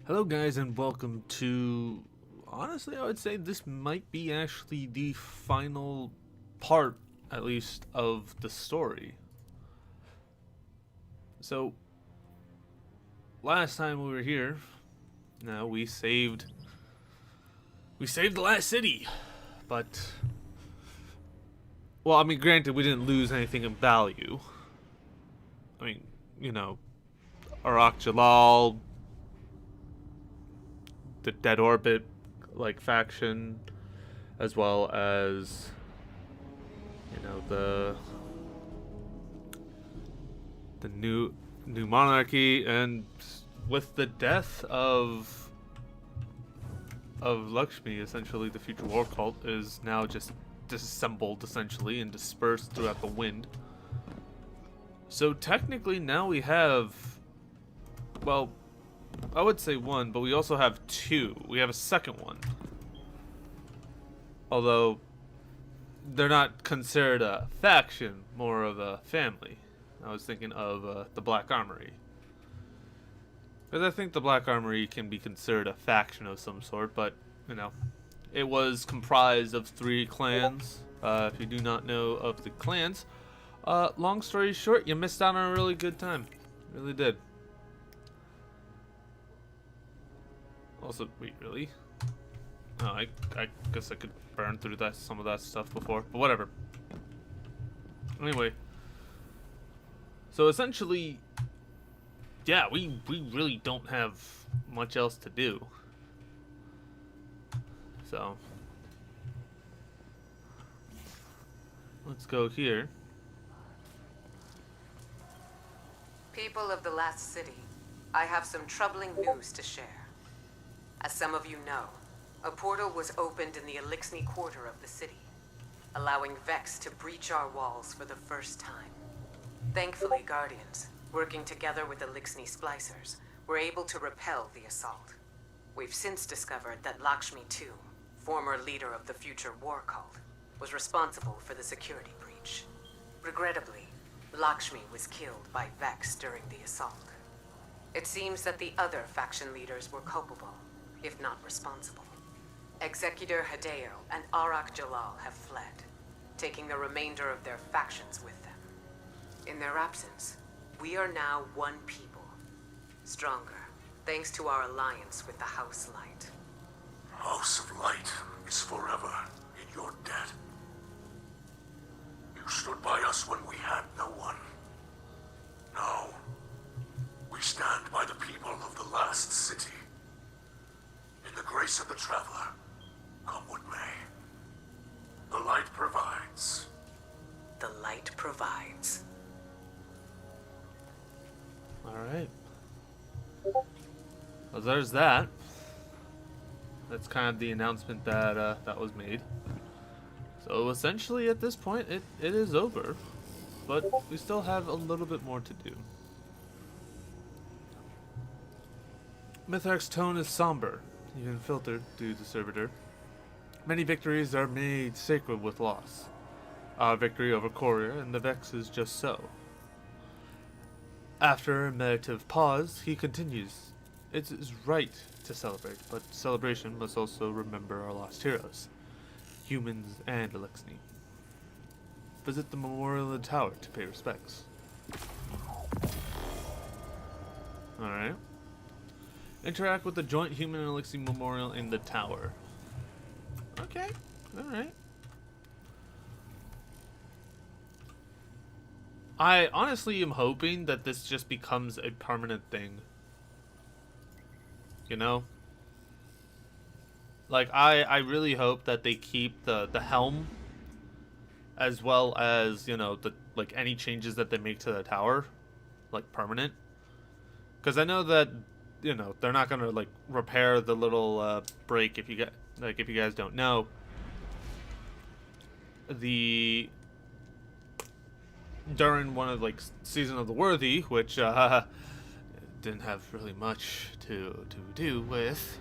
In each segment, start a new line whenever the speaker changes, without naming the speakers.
Hello guys and welcome to, honestly I would say this might be actually the final part, at least, of the story. So, last time we were here, now we saved the last city, but, well, I mean, granted we didn't lose anything in value. I mean, you know, Jalal, the Dead Orbit faction, as well as the new monarchy, and with the death of Lakshmi, essentially the future war cult is now just disassembled essentially and dispersed throughout the wind. So technically now we have, well, I would say one, but we also have two. We have a second one. Although, they're not considered a faction, more of a family. I was thinking of the Black Armory. Because I think the Black Armory can be considered a faction of some sort, but, you know, it was comprised of 3 clans. If you do not know of the clans, long story short, you missed out on a really good time. You really did. Also, wait, really? Oh, I guess I could burn through some of that stuff before, but whatever. Anyway, so essentially, yeah, we really don't have much else to do. So, let's go here.
People of the last city, I have some troubling news to share. As some of you know, a portal was opened in the Elixni quarter of the city, allowing Vex to breach our walls for the first time. Thankfully, Guardians, working together with Elixni Splicers, were able to repel the assault. We've since discovered that Lakshmi II, former leader of the future war cult, was responsible for the security breach. Regrettably, Lakshmi was killed by Vex during the assault. It seems that the other faction leaders were culpable, if not responsible. Executor Hideo and Jalal have fled, taking the remainder of their factions with them. In their absence, we are now one people, stronger, thanks to our alliance with the House Light.
House of Light is forever in your debt. You stood by us when we had no one. Now, we stand by the people of the last city. In the grace of the Traveler, come what may. The light provides.
The light provides.
Alright. Well, there's that. That's kind of the announcement that that was made. So essentially at this point it is over. But we still have a little bit more to do. Mitharch's tone is somber, even filtered through the servitor. Many victories are made sacred with loss. Our victory over Courier and the Vex is just so. After a meditative pause, he continues. It is right to celebrate, but celebration must also remember our lost heroes, humans and Elixni. Visit the memorial in the tower to pay respects. Alright. Interact with the joint human and Elixni memorial in the tower. Okay, alright. I honestly am hoping that this just becomes a permanent thing. You know? Like, I really hope that they keep the helm, as well as, you know, any changes that they make to the tower, permanent. Because I know that, you know, they're not gonna repair the little break. If you if you guys don't know, during one of Season of the Worthy, which didn't have really much to do with,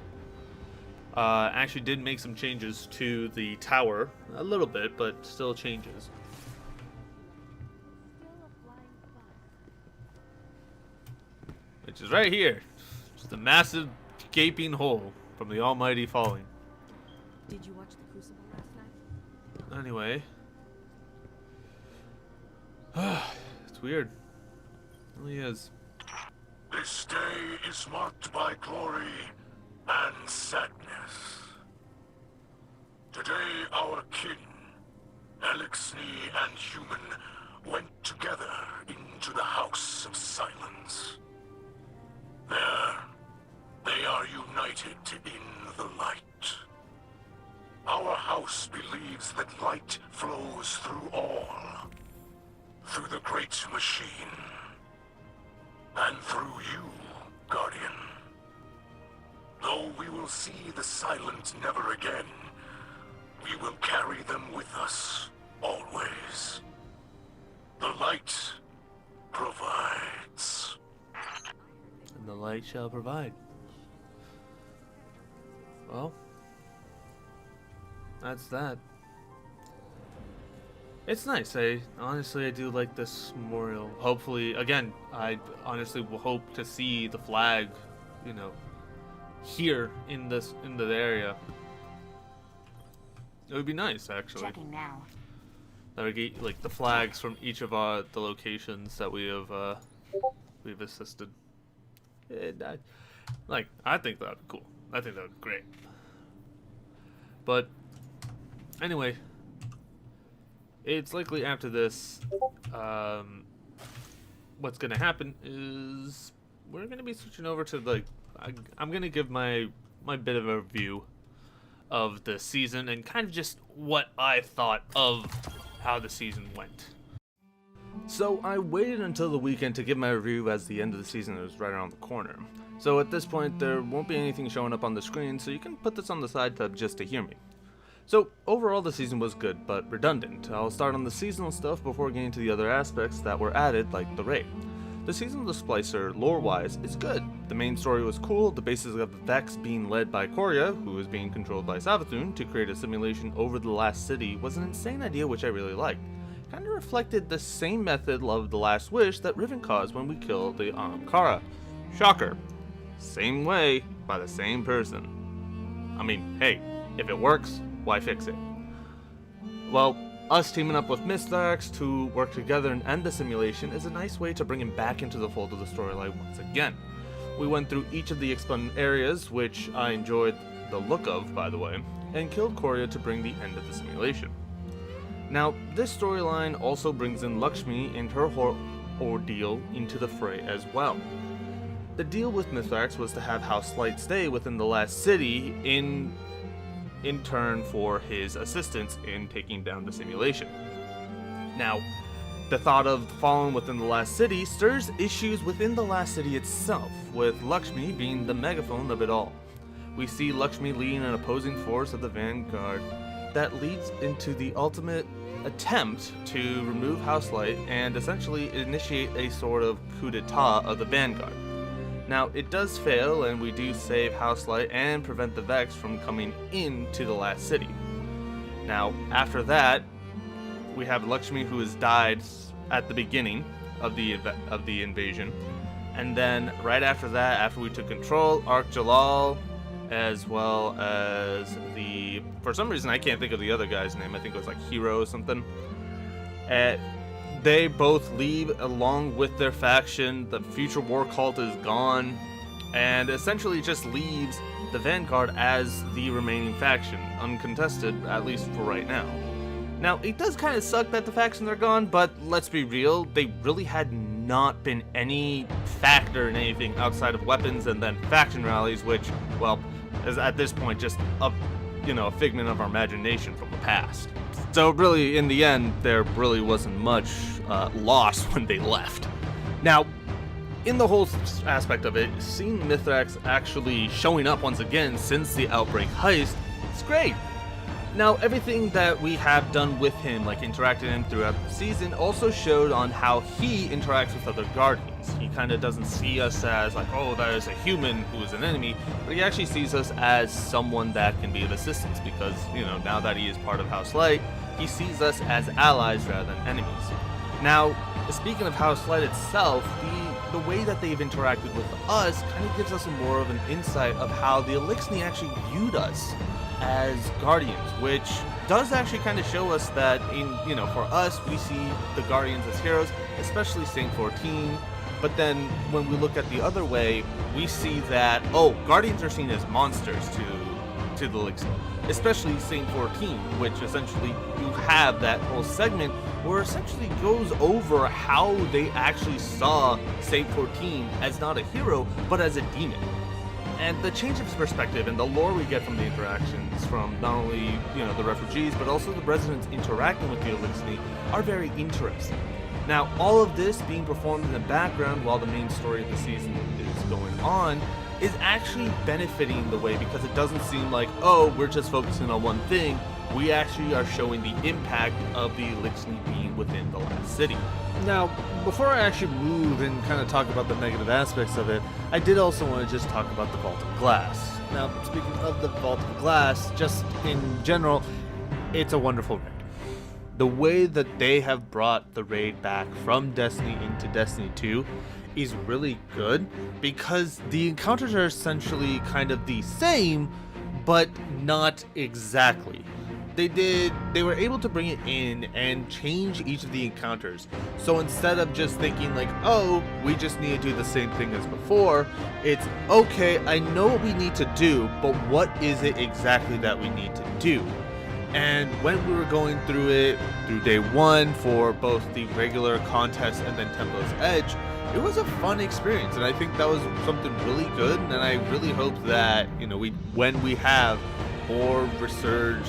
actually did make some changes to the tower, a little bit, but still changes. Which is right here. Just a massive gaping hole from the almighty falling.
Did you watch the Crucible last night?
Anyway. It's weird. It really is.
This day is marked by glory and sadness. Today our kin, Eliksni and human, went together into the House of Silence. There, they are united in the light. Our house believes that light flows through all. Through the great machine. And through you, Guardian. Though we will see the Silent never again, we will carry them with us, always. The light provides.
And the light shall provide. Well, that's that. It's nice. I do like this memorial. Hopefully, again, I honestly will hope to see the flag, you know, here in the area. It would be nice, actually.
Checking now.
That would get like the flags from each of the locations that we've assisted. I think that'd be cool. I think that would be great. But anyway, it's likely after this, what's gonna happen is we're gonna be switching over to I'm gonna give my bit of a review of the season and kind of just what I thought of how the season went. So I waited until the weekend to give my review as the end of the season was right around the corner. So at this point there won't be anything showing up on the screen, so you can put this on the side tab just to hear me. So overall the season was good, but redundant. I'll start on the seasonal stuff before getting to the other aspects that were added, like the raid. The season of the Splicer, lore-wise, is good. The main story was cool, the basis of the Vex being led by Korea, who is being controlled by Savathun, to create a simulation over the last city was an insane idea which I really liked. Kinda reflected the same method of the Last Wish that Riven caused when we killed the Kara. Shocker. Same way, by the same person. I mean, hey, if it works, why fix it? Well, us teaming up with Variks to work together and end the simulation is a nice way to bring him back into the fold of the storyline once again. We went through each of the expanded areas, which I enjoyed the look of, by the way, and killed Korea to bring the end of the simulation. Now, this storyline also brings in Lakshmi and her ordeal into the fray as well. The deal with Variks was to have House Light stay within the last city in turn for his assistance in taking down the simulation. Now, the thought of the Fallen within the last city stirs issues within the last city itself, with Lakshmi being the megaphone of it all. We see Lakshmi leading an opposing force of the Vanguard that leads into the ultimate attempt to remove House Light and essentially initiate a sort of coup d'etat of the Vanguard. Now, it does fail, and we do save House Light and prevent the Vex from coming into the last city. Now, after that, we have Lakshmi, who has died at the beginning of the invasion, and then right after that, after we took control, Jalal, as well as for some reason I can't think of the other guy's name. I think it was like Hero or something. They both leave along with their faction. The future war cult is gone, and essentially just leaves the Vanguard as the remaining faction, uncontested, at least for right now. Now, it does kind of suck that the factions are gone, but let's be real, they really had not been any factor in anything outside of weapons and then faction rallies, which, well, is at this point just a figment of our imagination from the past. So really, in the end, there really wasn't much loss when they left. Now, in the whole aspect of it, seeing Mithrax actually showing up once again since the Outbreak heist, it's great. Now, everything that we have done with him, like interacting with him throughout the season, also showed on how he interacts with other Guardians. He kind of doesn't see us as like, oh, that is a human who is an enemy, but he actually sees us as someone that can be of assistance because, now that he is part of House Light, he sees us as allies rather than enemies. Now, speaking of House Light itself, the way that they've interacted with us kind of gives us more of an insight of how the Elixni actually viewed us as Guardians, which does actually kind of show us that for us, we see the Guardians as heroes, especially Saint 14. But then when we look at the other way, we see that, Guardians are seen as monsters to the Elixni, especially Saint 14, which essentially you have that whole segment where essentially goes over how they actually saw Saint 14 as not a hero, but as a demon. And the change of perspective and the lore we get from the interactions from not only, the refugees, but also the residents interacting with the Elixni are very interesting. Now, all of this being performed in the background while the main story of the season is going on is actually benefiting the way, because it doesn't seem like, we're just focusing on one thing. We actually are showing the impact of the Elixni being within the last city. Now, before I actually move and kind of talk about the negative aspects of it, I did also want to just talk about the Vault of Glass. Now, speaking of the Vault of Glass, just in general, it's a wonderful raid. The way that they have brought the raid back from Destiny into Destiny 2 is really good, because the encounters are essentially kind of the same, but not exactly. They were able to bring it in and change each of the encounters. So instead of just thinking like, we just need to do the same thing as before, it's okay, I know what we need to do, but what is it exactly that we need to do? And when we were going through it through day one for both the regular contest and then Templo's Edge, it was a fun experience, and I think that was something really good. And I really hope that when we have more resurged,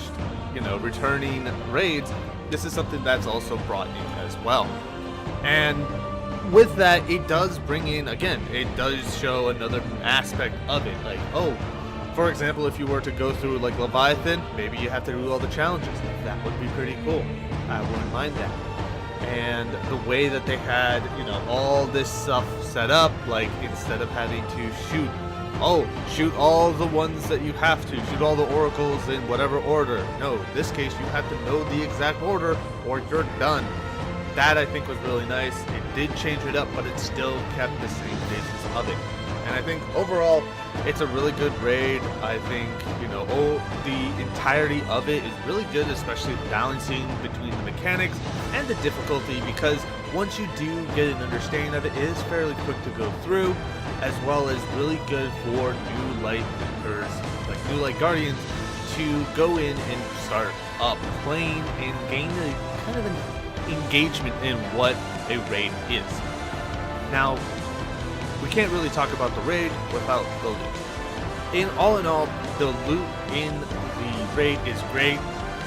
returning raids, this is something that's also brought in as well. And with that, it does bring in, again, it does show another aspect of it. Like, for example, if you were to go through like Leviathan, maybe you have to do all the challenges. That would be pretty cool. I wouldn't mind that. And the way that they had, all this stuff set up, like instead of having to shoot all the ones that you have to, shoot all the oracles in whatever order. No, in this case, you have to know the exact order or you're done. That I think was really nice. It did change it up, but it still kept the same basis of it. And I think overall, it's a really good raid. I think, the entirety of it is really good, especially balancing between the mechanics and the difficulty, because once you do get an understanding of it, it is fairly quick to go through, as well as really good for new light members, like new light guardians, to go in and start up playing and gain a kind of an engagement in what a raid is. Now, we can't really talk about the raid without the loot. In all, the loot in the raid is great.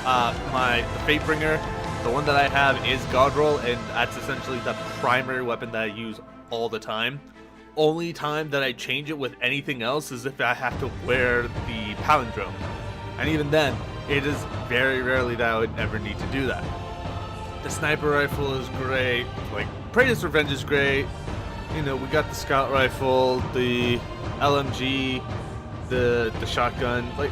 The Fatebringer, the one that I have is Godroll, and that's essentially the primary weapon that I use all the time. Only time that I change it with anything else is if I have to wear the Palindrome. And even then, it is very rarely that I would ever need to do that. The sniper rifle is great. Like, Praetor's Revenge is great. We got the scout rifle, the LMG, the shotgun. Like,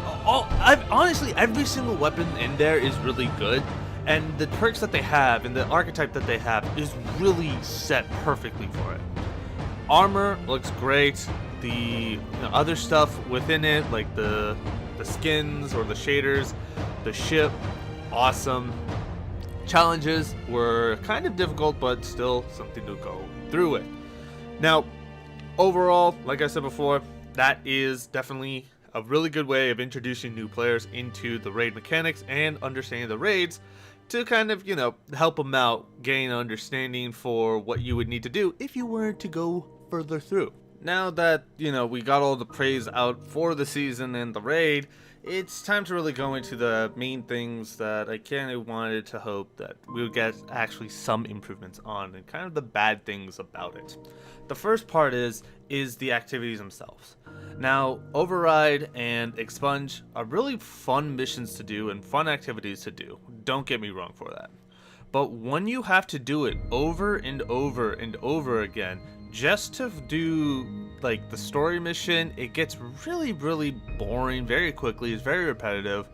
honestly, every single weapon in there is really good. And the perks that they have and the archetype that they have is really set perfectly for it. Armor looks great. The other stuff within it, like the skins or the shaders, the ship, awesome. Challenges were kind of difficult, but still something to go through with. Now, overall, like I said before, that is definitely a really good way of introducing new players into the raid mechanics and understanding the raids to kind of, help them out, gain an understanding for what you would need to do if you were to go further through. Now that, we got all the praise out for the season and the raid, it's time to really go into the main things that I kind of wanted to hope that we would get actually some improvements on, and kind of the bad things about it. The first part is the activities themselves. Now, Override and Expunge are really fun missions to do and fun activities to do. Don't get me wrong for that. But when you have to do it over and over and over again, just to do like the story mission, it gets really, really boring very quickly. It's very repetitive.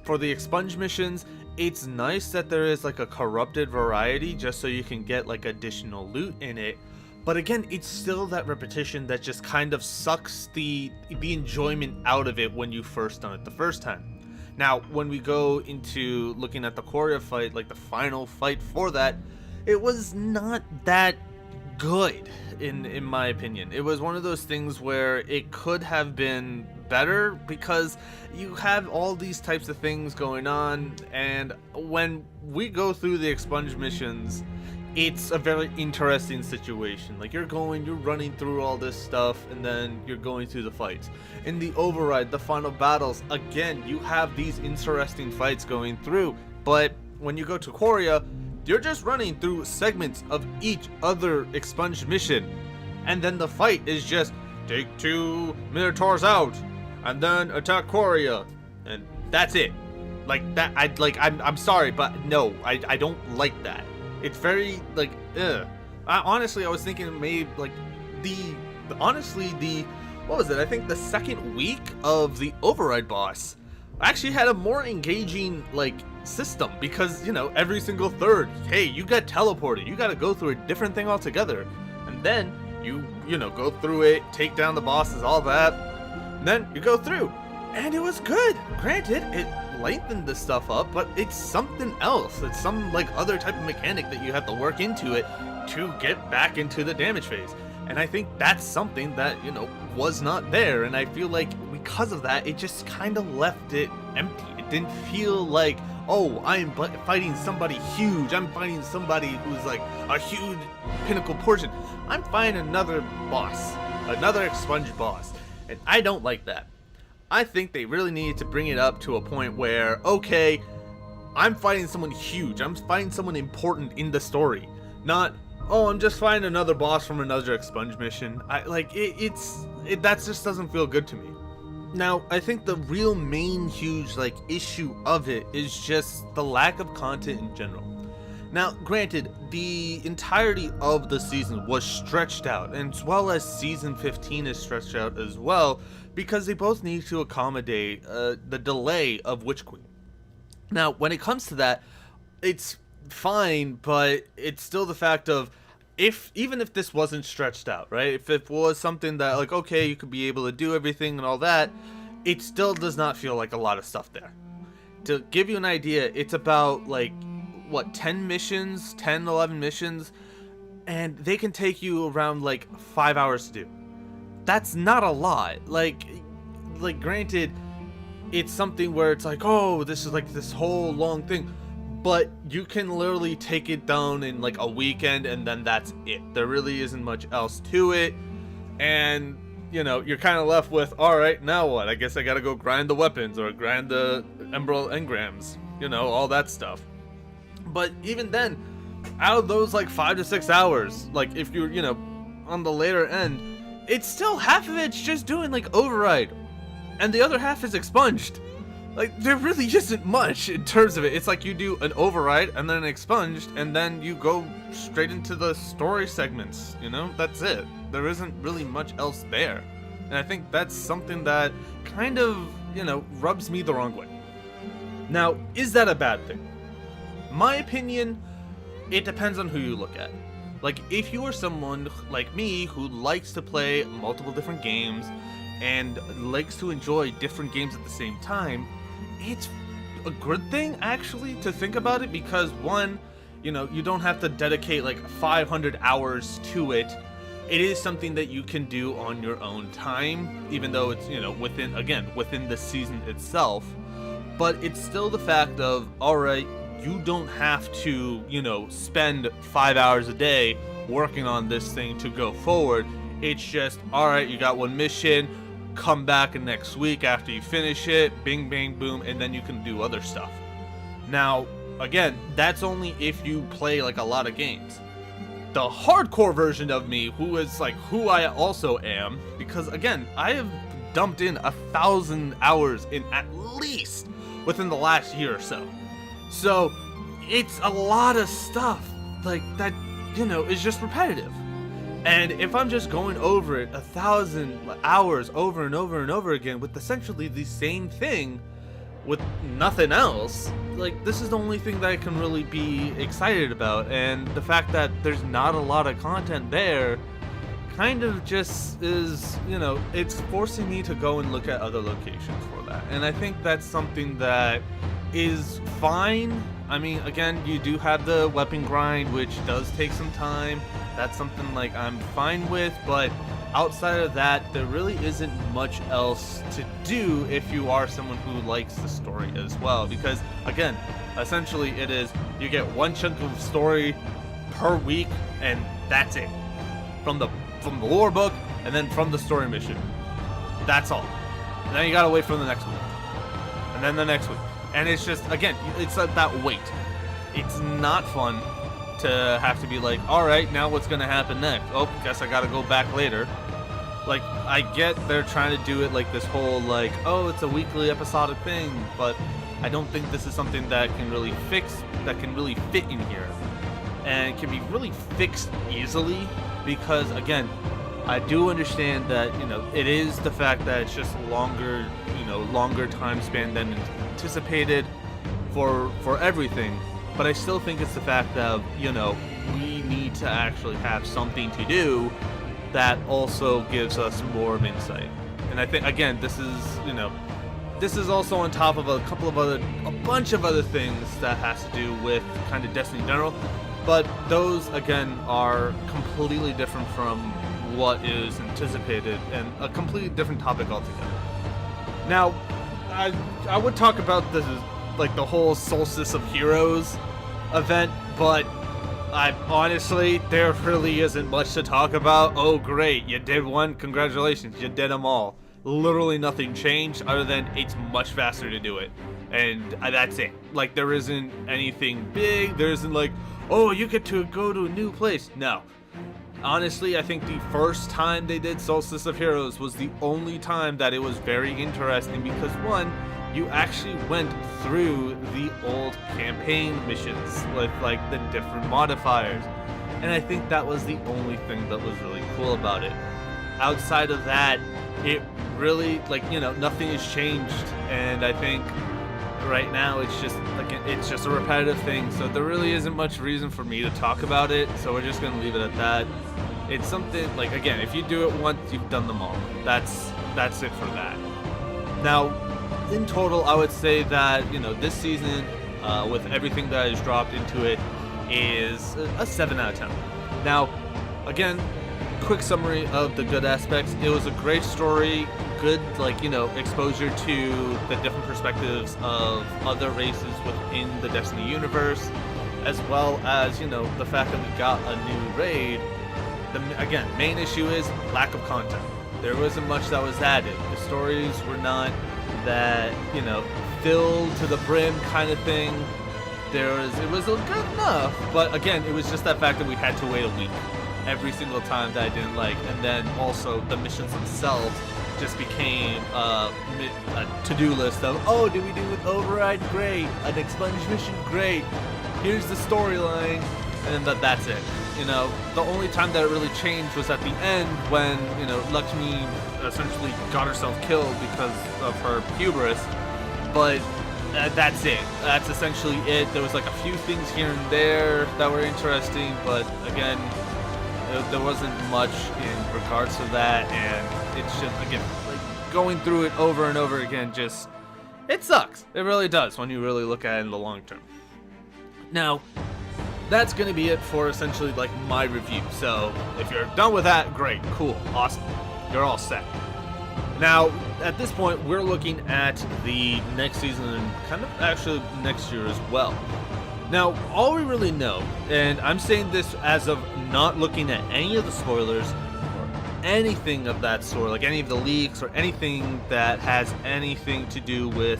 For the Expunge missions, it's nice that there is like a corrupted variety just so you can get like additional loot in it. But again, it's still that repetition that just kind of sucks the enjoyment out of it when you first done it the first time. Now, when we go into looking at the Korea fight, like the final fight for that, it was not that good in my opinion. It was one of those things where it could have been better because you have all these types of things going on, and when we go through the expunge missions, it's a very interesting situation. Like you're running through all this stuff, and then you're going through the fights. In the override, the final battles, again, you have these interesting fights going through. But when you go to Korea, you're just running through segments of each other expunged mission, and then the fight is just take 2 Minotaurs out, and then attack Korea, and that's it. Like that, I'm sorry, but no, I don't like that. It's very like, honestly, I was thinking maybe like what was it? I think the second week of the override boss actually had a more engaging like system, because you know, every single third, hey, you got teleported, you got to go through a different thing altogether, and then you know, go through it, take down the bosses, all that, and then you go through, and it was good. Granted, it lengthened the stuff up, but it's something else. It's some like other type of mechanic that you have to work into it to get back into the damage phase, and I think that's something that, you know, was not there, and I feel like because of that, it just kind of left it empty. It didn't feel like, oh, I'm fighting somebody huge, I'm fighting somebody who's like a huge pinnacle portion. I'm fighting another boss, another expunge boss, and I don't like that. I think they really need to bring it up to a point where, okay, I'm fighting someone huge, I'm fighting someone important in the story, not, oh, I'm just fighting another boss from another expunge mission. That just doesn't feel good to me. Now, I think the real main huge like issue of it is just the lack of content in general. Now, granted, the entirety of the season was stretched out, and as well as season 15 is stretched out as well, because they both need to accommodate the delay of Witch Queen. Now, when it comes to that, it's fine, but it's still the fact of, even if this wasn't stretched out, right? If it was something that like, okay, you could be able to do everything and all that, it still does not feel like a lot of stuff there. To give you an idea, it's about like, what, 10 missions, 10, 11 missions, and they can take you around like 5 hours to do. That's not a lot. Like granted, it's something where it's like, oh, this is like this whole long thing, but you can literally take it down in like a weekend, and then that's it. There really isn't much else to it, and you know, you're kind of left with, all right, now what? I guess I gotta go grind the weapons or grind the emerald engrams, you know, all that stuff. But even then, out of those like 5 to 6 hours, like if you're, you know, on the later end, it's still half of it's just doing like override, and the other half is expunged. Like, there really isn't much in terms of it. It's like you do an override and then an expunged, and then you go straight into the story segments, you know? That's it. There isn't really much else there. And I think that's something that kind of, you know, rubs me the wrong way. Now, is that a bad thing? My opinion, it depends on who you look at. Like, if you are someone like me who likes to play multiple different games and likes to enjoy different games at the same time, it's a good thing actually to think about it, because one, you know, you don't have to dedicate like 500 hours to it. It is something that you can do on your own time, even though it's, you know, within the season itself. But it's still the fact of, alright, you don't have to, you know, spend 5 hours a day working on this thing to go forward. It's just, alright, you got one mission, come back next week after you finish it, bing bang boom, and then you can do other stuff. Now, again, that's only if you play like a lot of games. The hardcore version of me, who is like who I also am, because again, I have dumped in 1,000 hours in at least within the last year or so. So it's a lot of stuff like that, you know, is just repetitive. And if I'm just going over it 1,000 hours over and over and over again with essentially the same thing with nothing else, like, this is the only thing that I can really be excited about. And the fact that there's not a lot of content there kind of just is, it's forcing me to go and look at other locations for that. And I think that's something that is fine. I mean, again, you do have the weapon grind, which does take some time. That's something like I'm fine with, but outside of that, there really isn't much else to do if you are someone who likes the story as well. Because again, essentially it is, you get one chunk of story per week, and that's it. From the lore book, and then from the story mission. That's all. And then you gotta wait for the next week. And then the next week. And it's just, again, it's that wait. It's not fun to have to be like, alright, now what's gonna happen next? Oh, guess I gotta go back later. Like, I get they're trying to do it like this whole, like, oh, it's a weekly episodic thing, but I don't think this is something that can really fit in here. And can be really fixed easily, because, again, I do understand that, it is the fact that it's just longer time span than anticipated for everything. But I still think it's the fact that, we need to actually have something to do that also gives us more of insight. And I think, again, this is also on top of a bunch of other things that has to do with kind of Destiny in general. But those, again, are completely different from what is anticipated, and a completely different topic altogether. Now, I would talk about this, like the whole Solstice of Heroes event, but honestly, there really isn't much to talk about. Oh, great, you did one, congratulations, you did them all. Literally nothing changed, other than it's much faster to do it. And that's it. Like, there isn't anything big, there isn't like, oh, you get to go to a new place. No. Honestly, I think the first time they did Solstice of Heroes was the only time that it was very interesting, because one, you actually went through the old campaign missions with like the different modifiers. And I think that was the only thing that was really cool about it. Outside of that, it really, like, nothing has changed. And I think right now it's just a repetitive thing, so there really isn't much reason for me to talk about it, so we're just gonna leave it at that. It's something like, again, if you do it once, you've done them all. That's it for that. Now, in total, I would say that this season, with everything that is dropped into it, is a 7 out of 10. Now, again, quick summary of the good aspects. It was a great story, good, exposure to the different perspectives of other races within the Destiny universe, as well as, the fact that we got a new raid. Again, main issue is lack of content. There wasn't much that was added. The stories were not that, filled to the brim kind of thing. It was good enough, but again, it was just that fact that we had to wait a week every single time that I didn't like. And then also the missions themselves just became a to-do list of, oh, did we do an override? Great. An expunge mission? Great. Here's the storyline. And that's it. The only time that it really changed was at the end when, Lakshmi essentially got herself killed because of her hubris. But that's it. That's essentially it. There was like a few things here and there that were interesting, but again, there wasn't much in regards to that, and it's just, again, like going through it over and over again, just, it sucks. It really does when you really look at it in the long term. Now, that's going to be it for essentially like my review. So if you're done with that, great, cool, awesome. You're all set. Now, at this point, we're looking at the next season and kind of actually next year as well. Now, all we really know, and I'm saying this as of not looking at any of the spoilers or anything of that sort, like any of the leaks or anything that has anything to do with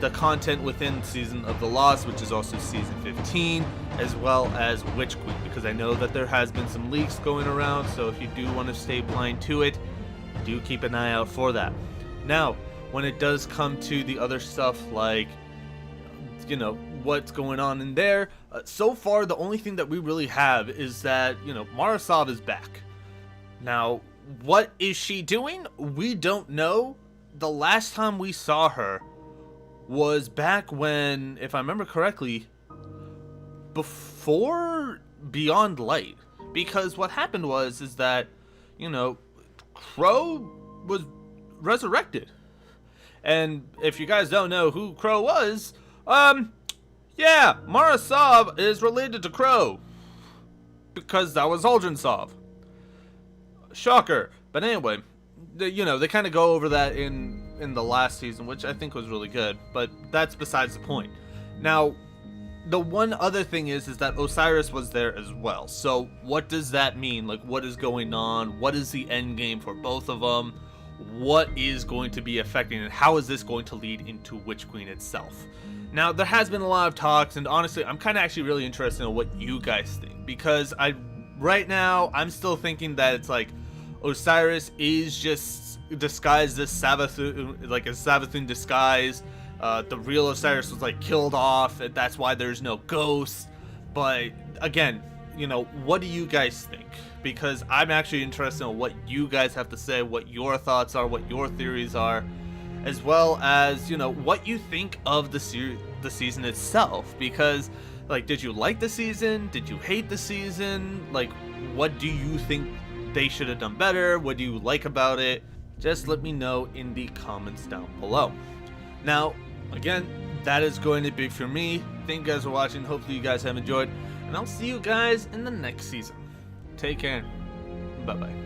the content within Season of the Lost, which is also Season 15, as well as Witch Queen, because I know that there has been some leaks going around, so if you do want to stay blind to it, do keep an eye out for that. Now, when it does come to the other stuff, like, what's going on in there, so far the only thing that we really have is that, Marasov is back. Now, what is she doing? We don't know. The last time we saw her was back when, if I remember correctly, before Beyond Light. Because what happened is that you know, Crow was resurrected. And if you guys don't know who Crow was, yeah, Mara Sov is related to Crow. Because that was Aldrin Sov. Shocker. But anyway, they kind of go over that in the last season, which I think was really good. But that's besides the point. Now, the one other thing is that Osiris was there as well. So what does that mean? Like, what is going on? What is the end game for both of them? What is going to be affecting it? How is this going to lead into Witch Queen itself? Now, there has been a lot of talks, and honestly, I'm kind of actually really interested in what you guys think, because right now, I'm still thinking that it's like Osiris is just disguised as Savathun, like a Savathun disguise. The real Osiris was like killed off, and that's why there's no ghost. But again, what do you guys think? Because I'm actually interested in what you guys have to say, what your thoughts are, what your theories are, as well as, what you think of the season itself. Because, like, did you like the season? Did you hate the season? Like, what do you think they should have done better? What do you like about it? Just let me know in the comments down below. Now, again, that is going to be for me. Thank you guys for watching. Hopefully you guys have enjoyed. And I'll see you guys in the next season. Take care. Bye-bye.